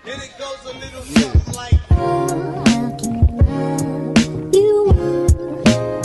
And it goes a little something like You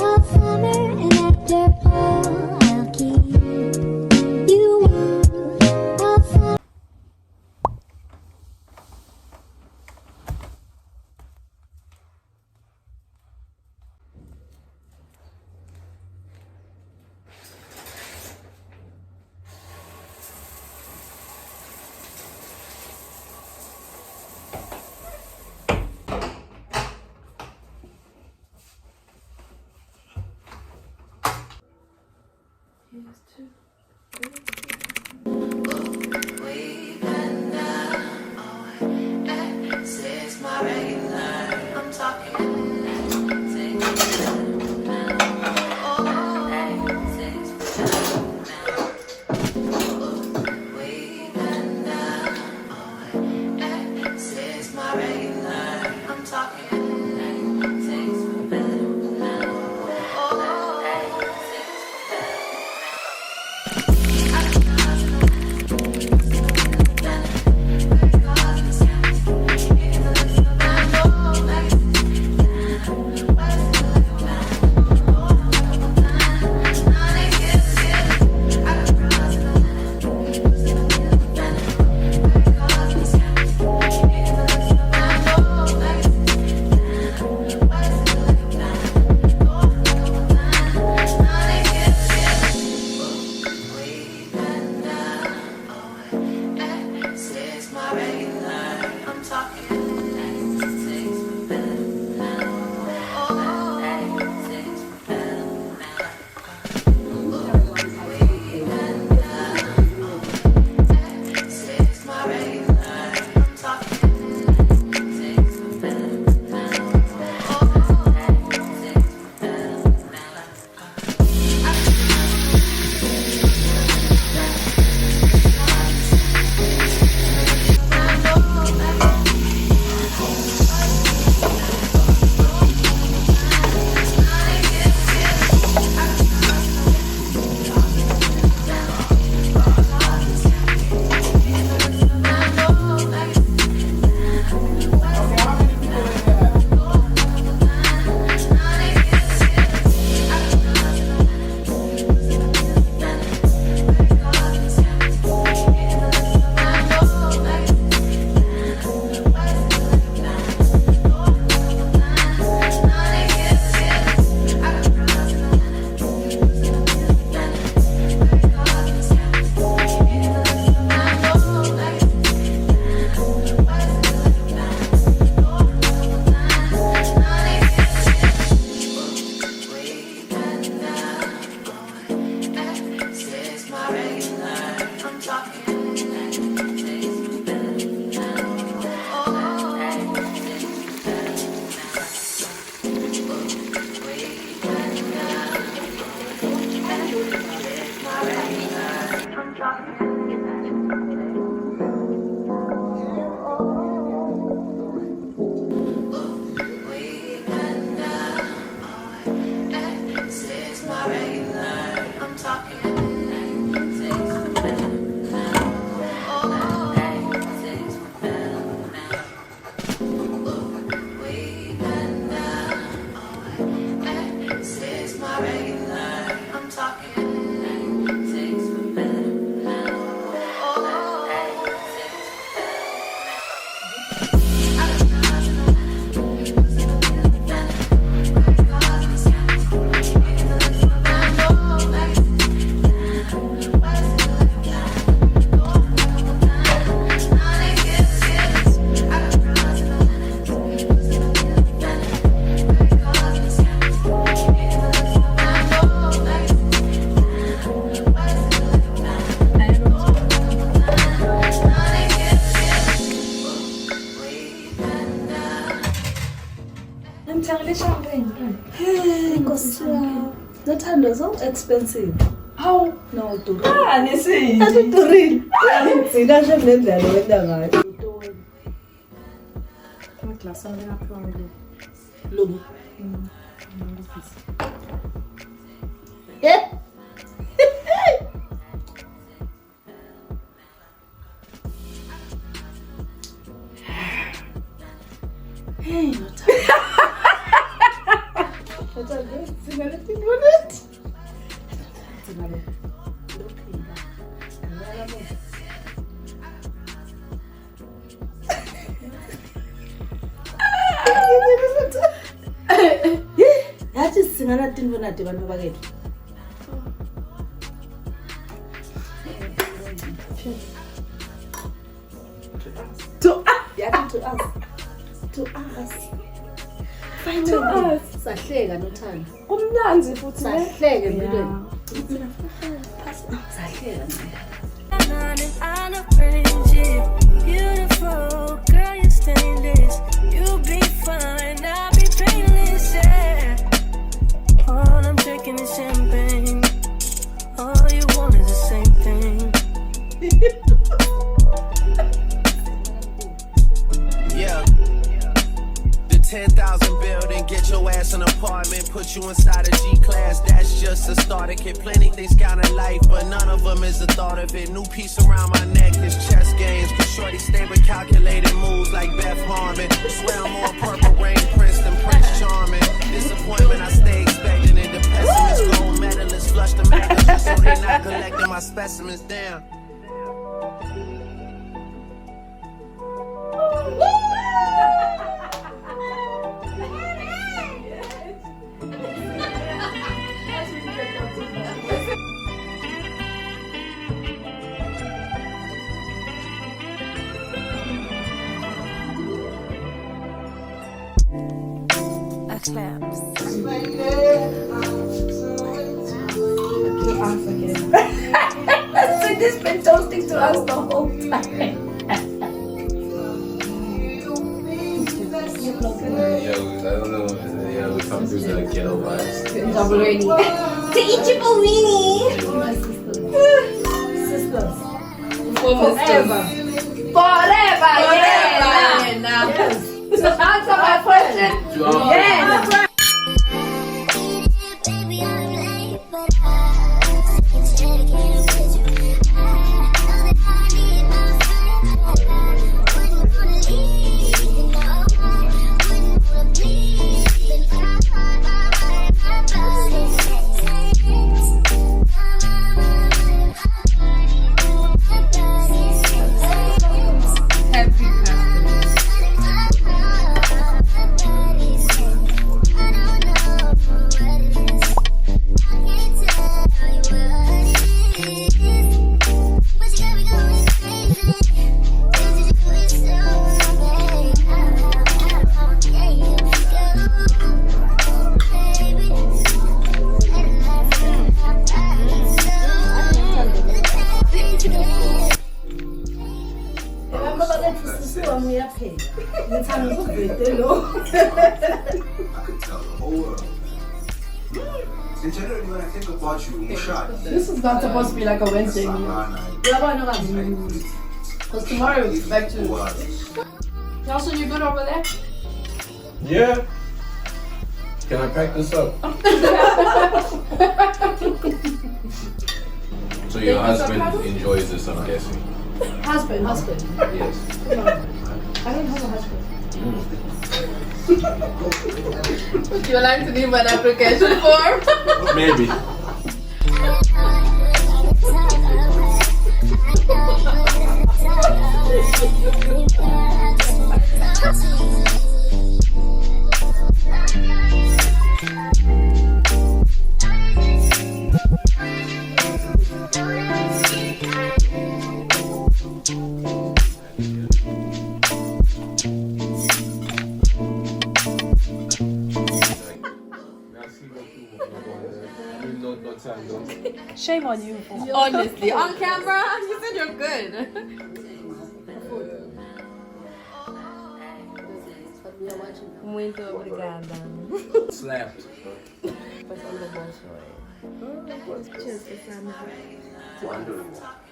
all summer and after fall, I'll keep you all summer. Ngikosiyami. Nothando so expensive. Hawu no Ani si. Tuturile. Ngina nje nendlela wenda ngayo. Class on the apron. Look. Yeah. Hey, no Yathi singana tinto nati bantu bakethu. To Yathi to us. To us. Finally. Sahleka nothando. kumnanzi futhi ne. Sahleka empilweni. Sahleka. I know friendship, beautiful girl, you stainless. You be fine, I'll be painless. Yeah. All I'm drinking is champagne. All you want is the same thing. Yeah. The 10,000 building, get your ass an apartment, put you inside a G-class. That's just a starter kit. Plenty things count in life, but none of them is the thought of it. New piece around my neck is chess games. Cause shorty stay with calculated moves like Beth Harmon. Swear I'm more Purple Rain Prince than Prince Charming. Disappointment I stay expecting it. The pessimist gold medalist flush the magazine so they not collecting my specimens down. I claps. To us again. So this been toasting to us the whole time. Yeah, I don't know. Yeah, we come through the ghetto vibes. To eat your bellini. Sisters. Forever. Forever. Yeah. Yes. To answer my question. Yeah. Baby, I'm late, but I can take it with you. I know that I need my friend. Wouldn't wanna leave, you know. Wouldn't wanna bleed, but my body Happy I could tell the whole world. And generally, when I think about you, shot. This is not supposed to be like a Wednesday meal. Because tomorrow it's back to. Nelson, you good over there? Yeah. Can I pack this up? So your husband enjoys this, I'm guessing. Husband. Yes. I don't have a husband. Would you like to leave an application form? Maybe. Shame on you. Honestly, on camera, you said you're good. Muito obrigada. Slapped. Foi só um bom show. What's just the family? Wondering what?